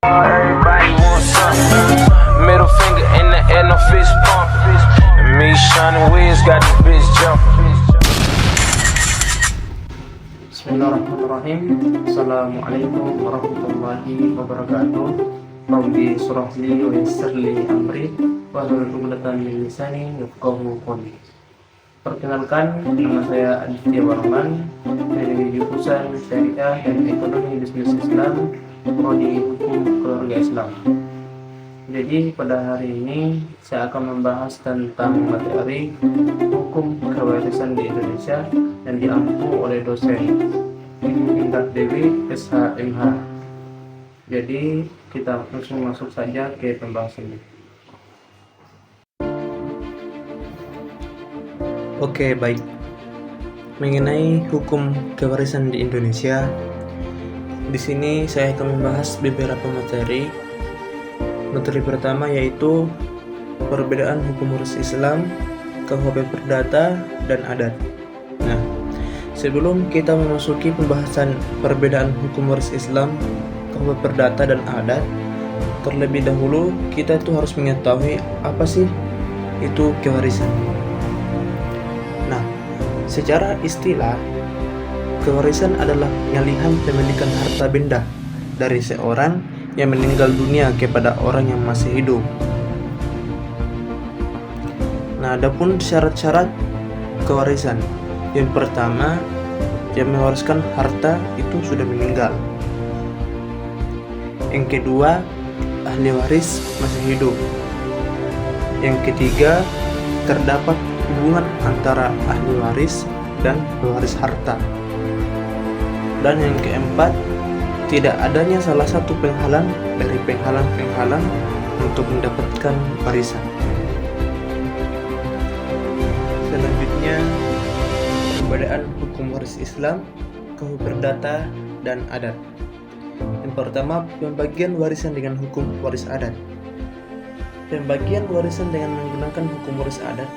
Everybody wants something. Middle finger in the air, no fist pump. And me, Shawnee Wiz, got this bitch jumping. Bismillahirrahmanirrahim. Assalamualaikum warahmatullahi wabarakatuh. Rabbi shrah li wa yassir li amri wahlul 'uqdatam min lisani yafqahu qawli. Perkenalkan, nama saya Aditya Warman dari jurusan Syariah dan Ekonomi Bisnis Islam, prodi Hukum Keluarga Islam. Jadi pada hari ini saya akan membahas tentang materi hukum kewarisan di Indonesia yang diampu oleh dosen Indah Dewi SHMH. Jadi kita langsung masuk saja ke pembahasannya. Oke, baik. Mengenai hukum kewarisan di Indonesia, di sini saya akan membahas beberapa materi. Materi pertama yaitu perbedaan hukum waris Islam, KUHP Perdata, dan adat. Nah, sebelum kita memasuki pembahasan perbedaan hukum waris Islam, KUHP Perdata, dan adat, terlebih dahulu kita tuh harus mengetahui apa sih itu kewarisan. Nah, secara istilah, kewarisan adalah pengalihan pemilikan harta benda dari seorang yang meninggal dunia kepada orang yang masih hidup. Nah, adapun syarat-syarat kewarisan. Yang pertama, yang mewariskan harta itu sudah meninggal. Yang kedua, ahli waris masih hidup. Yang ketiga, terdapat hubungan antara ahli waris dan pewaris harta. Dan yang keempat, tidak adanya salah satu penghalang dari penghalang-penghalang untuk mendapatkan warisan. Selanjutnya, perbedaan hukum waris Islam, KUHP Perdata, dan adat. Yang pertama, pembagian warisan dengan hukum waris adat. Pembagian warisan dengan menggunakan hukum waris adat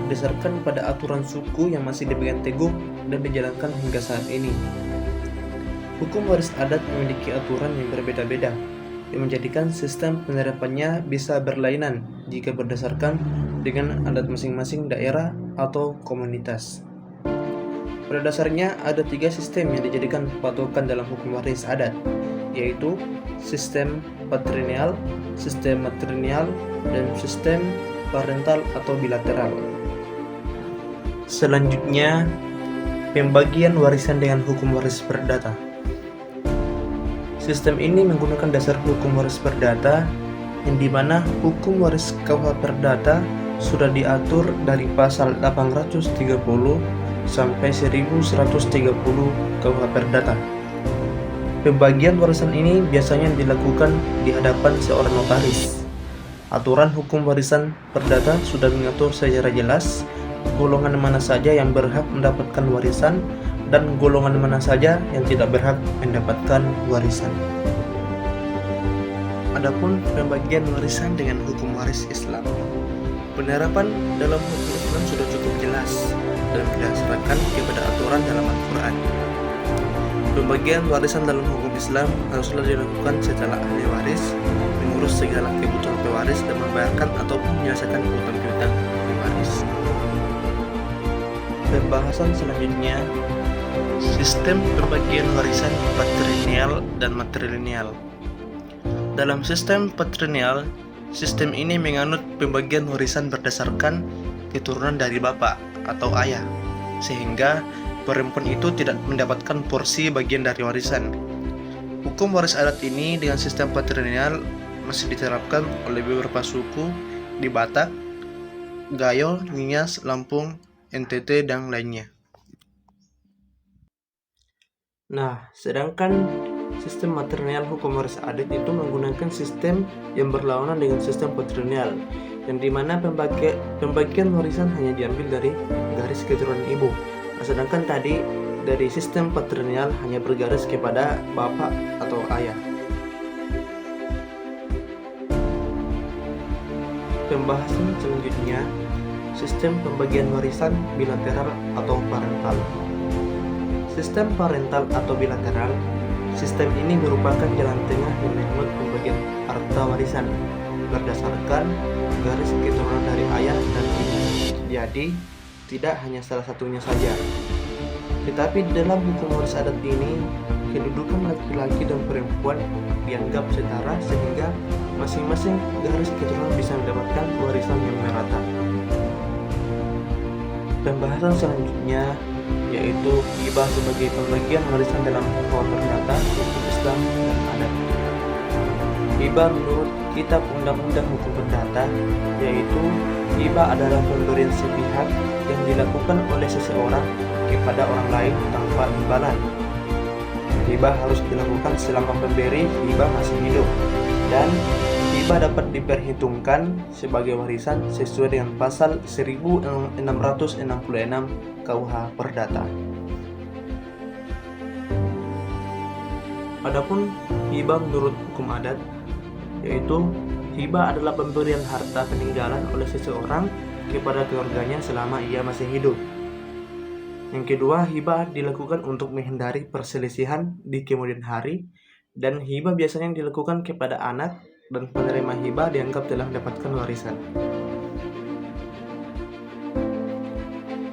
berdasarkan pada aturan suku yang masih dipegang teguh dan dijalankan hingga saat ini. Hukum waris adat memiliki aturan yang berbeda-beda, yang menjadikan sistem penerapannya bisa berlainan jika berdasarkan dengan adat masing-masing daerah atau komunitas. Pada dasarnya ada 3 sistem yang dijadikan patokan dalam hukum waris adat, yaitu sistem patrilineal, sistem matrilineal, dan sistem parental atau bilateral. Selanjutnya, pembagian warisan dengan hukum waris perdata. Sistem ini menggunakan dasar hukum waris perdata, yang dimana hukum waris KUHP Perdata sudah diatur dari pasal 830 sampai 1130 KUHP Perdata. Pembagian warisan ini biasanya dilakukan di hadapan seorang notaris. Aturan hukum warisan perdata sudah mengatur secara jelas golongan mana saja yang berhak mendapatkan warisan dan golongan mana saja yang tidak berhak mendapatkan warisan. Adapun pembagian warisan dengan hukum waris Islam. Penerapan dalam hukum Islam sudah cukup jelas dan berdasarkan kepada aturan dalam Al-Quran. Pembagian warisan dalam hukum Islam haruslah dilakukan setelah ahli waris mengurus segala kebutuhan pewaris dan membayarkan ataupun menyelesaikan utang piutang pewaris. Pembahasan selanjutnya, sistem pembagian warisan patrilineal dan matrilineal. Dalam sistem patrilineal, sistem ini menganut pembagian warisan berdasarkan keturunan dari bapak atau ayah, sehingga perempuan itu tidak mendapatkan porsi bagian dari warisan. Hukum waris adat ini dengan sistem patrilineal masih diterapkan oleh beberapa suku di Batak, Gayo, Nias, Lampung, NTT, dan lainnya. Nah, sedangkan sistem matrilineal hukum waris adat itu menggunakan sistem yang berlawanan dengan sistem patrilineal, yang dimana pembagian warisan hanya diambil dari garis keturunan ibu. Nah, sedangkan tadi dari sistem patrilineal hanya bergaris kepada bapak atau ayah. Pembahasan selanjutnya, sistem pembagian warisan bilateral atau parental. Sistem parental atau bilateral Sistem ini merupakan jalan tengah yang membuat pembagian harta warisan berdasarkan garis keturunan dari ayah dan ibu. Jadi, tidak hanya salah satunya saja. Tetapi dalam hukum waris adat ini, kedudukan laki-laki dan perempuan dianggap setara sehingga masing-masing garis keturunan bisa mendapatkan warisan yang merata. Pembahasan selanjutnya yaitu hibah sebagai pembagian warisan dalam KUHP Perdata, hukum Islam dan adat. Hibah menurut Kitab Undang-Undang Hukum Perdata yaitu hibah adalah pemberian sepihak yang dilakukan oleh seseorang kepada orang lain tanpa imbalan. Hibah harus dilakukan selama pemberi hibah masih hidup, dan hibah dapat diperhitungkan sebagai warisan sesuai dengan pasal 1666 KUH Perdata. Adapun hibah menurut hukum adat yaitu hibah adalah pemberian harta peninggalan oleh seseorang kepada keluarganya selama ia masih hidup. Yang kedua, hibah dilakukan untuk menghindari perselisihan di kemudian hari, dan hibah biasanya dilakukan kepada anak, dan penerima hibah dianggap telah mendapatkan warisan.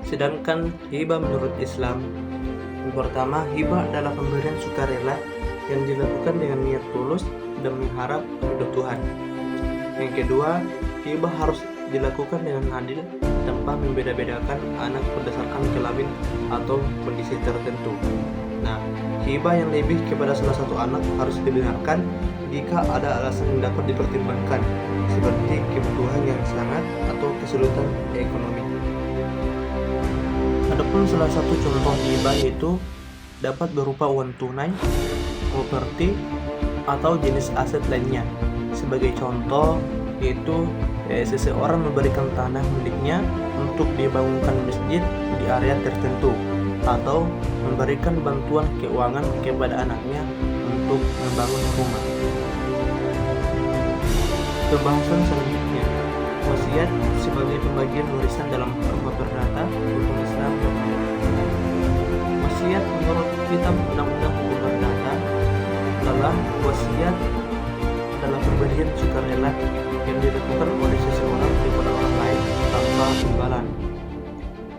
Sedangkan hibah menurut Islam, yang pertama, hibah adalah pemberian sukarela yang dilakukan dengan niat tulus dan mengharap ridho Tuhan. Yang kedua, hibah harus dilakukan dengan adil tanpa membeda-bedakan anak berdasarkan kelamin atau kondisi tertentu. Nah, hibah yang lebih kepada salah satu anak harus dibenarkan jika ada alasan yang dapat dipertimbangkan, seperti kebutuhan yang sangat atau kesulitan ekonomi. Adapun salah satu contoh hibah yaitu dapat berupa uang tunai, properti, atau jenis aset lainnya. Sebagai contoh yaitu seseorang memberikan tanah miliknya untuk dibangunkan masjid di area tertentu, atau memberikan bantuan keuangan kepada anaknya untuk membangun rumah. Pembahasan selanjutnya, wasiat sebagai pembagian warisan dalam KUH Perdata, hukum Islam dan adat. Wasiat menurut Kitab Undang-Undang Hukum Perdata adalah wasiat adalah pemberian sukarela yang dilakukan oleh seseorang kepada orang lain tanpa imbalan.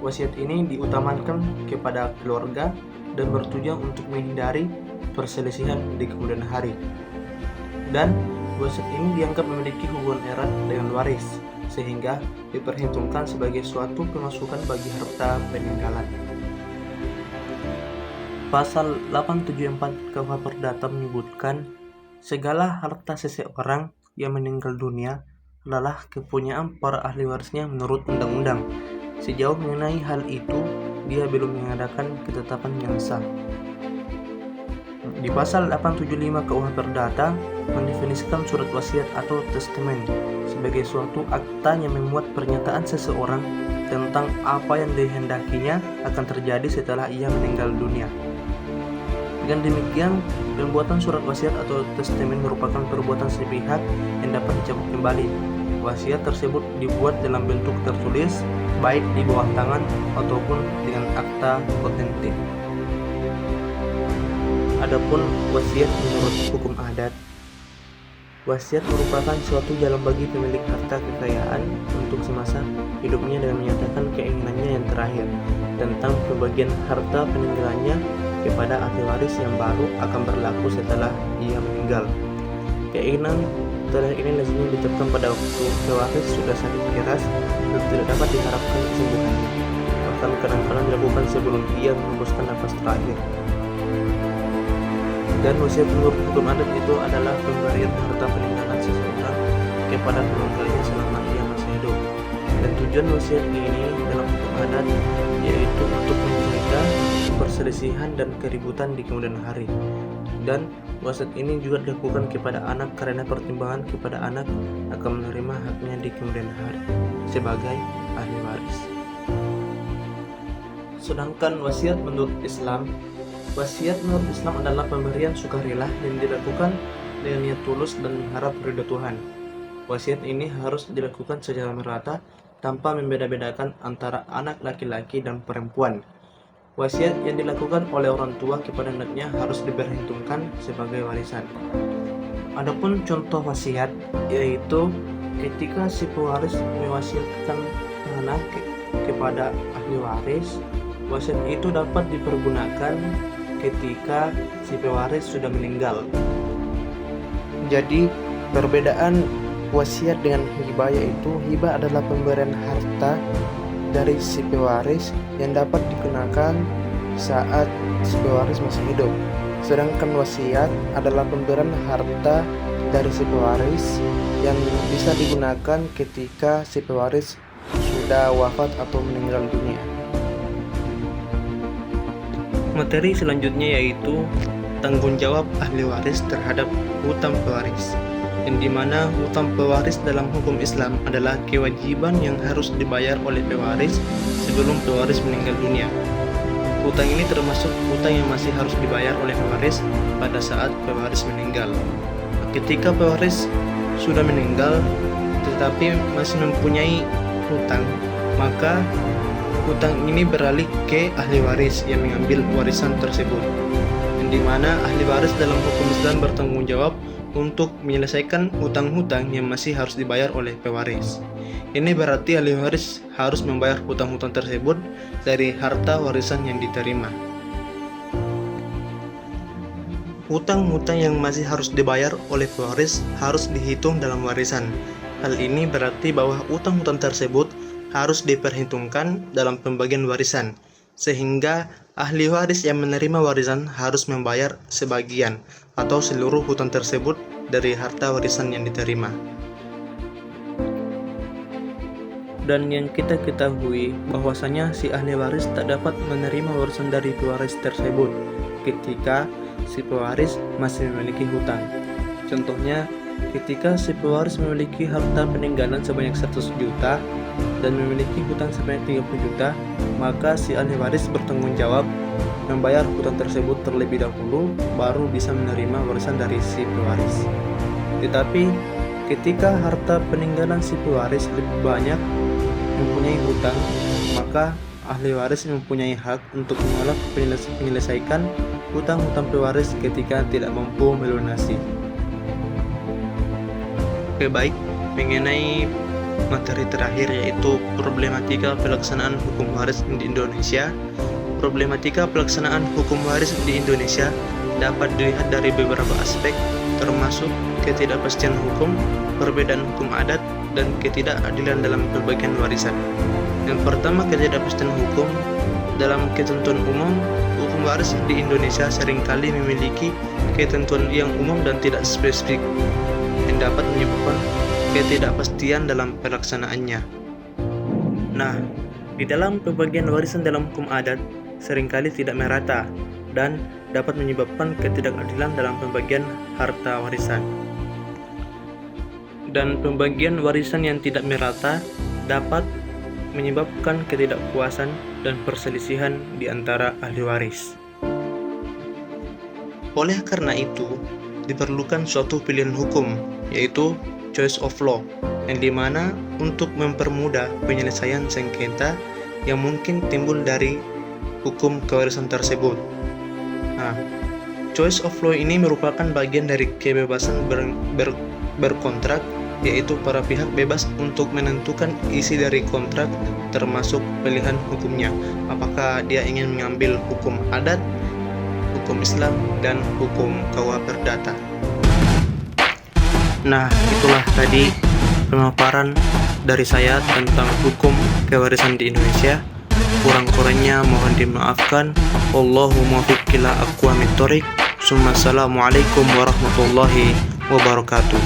Wasiat ini diutamakan kepada keluarga dan bertujuan untuk menghindari perselisihan di kemudian hari. Dan wasiat ini dianggap memiliki hubungan erat dengan waris, sehingga diperhitungkan sebagai suatu pemasukan bagi harta peninggalan. Pasal 874 KUH Perdata menyebutkan segala harta seseorang yang meninggal dunia adalah kepunyaan para ahli warisnya menurut undang-undang. Sejauh mengenai hal itu, dia belum mengadakan ketetapan yang sah. Di pasal 875 KUH Perdata mendefinisikan surat wasiat atau testament sebagai suatu akta yang memuat pernyataan seseorang tentang apa yang dihendakinya akan terjadi setelah ia meninggal dunia. Dengan demikian, pembuatan surat wasiat atau testament merupakan perbuatan sepihak yang dapat dicabut kembali. Wasiat tersebut dibuat dalam bentuk tertulis, baik di bawah tangan ataupun dengan akta otentik. Adapun wasiat menurut hukum adat, wasiat merupakan suatu jalan bagi pemilik harta kekayaan untuk semasa hidupnya dengan menyatakan keinginannya yang terakhir tentang pembagian harta peninggalannya kepada ahli waris yang baru akan berlaku setelah ia meninggal. Keinginan terakhir ini lazimnya ditetapkan pada waktu pewaris sudah sakit keras dan tidak dapat diharapkan kesembuhannya, bahkan kadang-kadang dilakukan sebelum ia menghembuskan nafas terakhir. Dan wasiat menurut hukum adat itu adalah pemberian harta peninggalan seseorang kepada keluarganya selama ia masih hidup. Dan tujuan wasiat ini dalam hukum adat yaitu untuk mencegah perselisihan dan keributan di kemudian hari. Dan wasiat ini juga dilakukan kepada anak karena pertimbangan kepada anak akan menerima haknya di kemudian hari sebagai ahli waris. Sedangkan wasiat menurut Islam, wasiat menurut Islam adalah pemberian sukarela yang dilakukan dengan niat tulus dan mengharap ridho Tuhan. Wasiat ini harus dilakukan secara merata tanpa membeda-bedakan antara anak laki-laki dan perempuan. Wasiat yang dilakukan oleh orang tua kepada anaknya harus diperhitungkan sebagai warisan. Adapun contoh wasiat yaitu ketika si pewaris mewasiatkan tanah kepada ahli waris, wasiat itu dapat dipergunakan ketika si pewaris sudah meninggal. Jadi perbedaan wasiat dengan hibah yaitu hibah adalah pemberian harta dari si pewaris yang dapat digunakan saat si pewaris masih hidup. Sedangkan wasiat adalah pemberian harta dari si pewaris yang bisa digunakan ketika si pewaris sudah wafat atau meninggal dunia. Materi selanjutnya yaitu tanggung jawab ahli waris terhadap hutang pewaris, yang dimana hutang pewaris dalam hukum Islam adalah kewajiban yang harus dibayar oleh pewaris sebelum pewaris meninggal dunia. Hutang ini termasuk hutang yang masih harus dibayar oleh pewaris pada saat pewaris meninggal. Ketika pewaris sudah meninggal tetapi masih mempunyai hutang, maka hutang ini beralih ke ahli waris yang mengambil warisan tersebut, yang dimana ahli waris dalam hukum Islam bertanggung jawab untuk menyelesaikan hutang-hutang yang masih harus dibayar oleh pewaris. Ini berarti ahli waris harus membayar hutang-hutang tersebut dari harta warisan yang diterima. Hutang-hutang yang masih harus dibayar oleh pewaris harus dihitung dalam warisan. Hal ini berarti bahwa hutang-hutang tersebut harus diperhitungkan dalam pembagian warisan, sehingga ahli waris yang menerima warisan harus membayar sebagian atau seluruh hutang tersebut dari harta warisan yang diterima. Dan yang kita ketahui bahwasanya si ahli waris tak dapat menerima warisan dari pewaris tersebut ketika si pewaris masih memiliki hutang. Contohnya, ketika si pewaris memiliki harta peninggalan sebanyak 100 juta dan memiliki hutang sebanyak 30 juta, maka si ahli waris bertanggung jawab membayar hutang tersebut terlebih dahulu baru bisa menerima warisan dari si pewaris. Tetapi ketika harta peninggalan si pewaris lebih banyak mempunyai hutang, maka ahli waris mempunyai hak untuk menolak menyelesaikan hutang-hutang pewaris ketika tidak mampu melunasi. Oke, baik, mengenai materi terakhir yaitu problematika pelaksanaan hukum waris di Indonesia. Problematika pelaksanaan hukum waris di Indonesia dapat dilihat dari beberapa aspek, termasuk ketidakpastian hukum, perbedaan hukum adat, dan ketidakadilan dalam pembagian warisan. Yang pertama, ketidakpastian hukum. Dalam ketentuan umum, hukum waris di Indonesia seringkali memiliki ketentuan yang umum dan tidak spesifik, yang dapat menyebabkan ketidakpastian dalam pelaksanaannya. Nah, di dalam pembagian warisan dalam hukum adat seringkali tidak merata dan dapat menyebabkan ketidakadilan dalam pembagian harta warisan. Dan pembagian warisan yang tidak merata dapat menyebabkan ketidakpuasan dan perselisihan di antara ahli waris. Oleh karena itu, diperlukan suatu pilihan hukum, yaitu choice of law, yang dimana untuk mempermudah penyelesaian sengketa yang mungkin timbul dari hukum kewarisan tersebut. Nah, choice of law ini merupakan bagian dari kebebasan berkontrak, yaitu para pihak bebas untuk menentukan isi dari kontrak termasuk pilihan hukumnya, apakah dia ingin mengambil hukum adat, hukum Islam, dan hukum KUA Perdata. Nah, itulah tadi pemaparan dari saya tentang hukum kewarisan di Indonesia. Kurang-kurangnya mohon dimaafkan. Wallahu muwaffiq ila aqwamit thoriq. Assalamualaikum warahmatullahi wabarakatuh.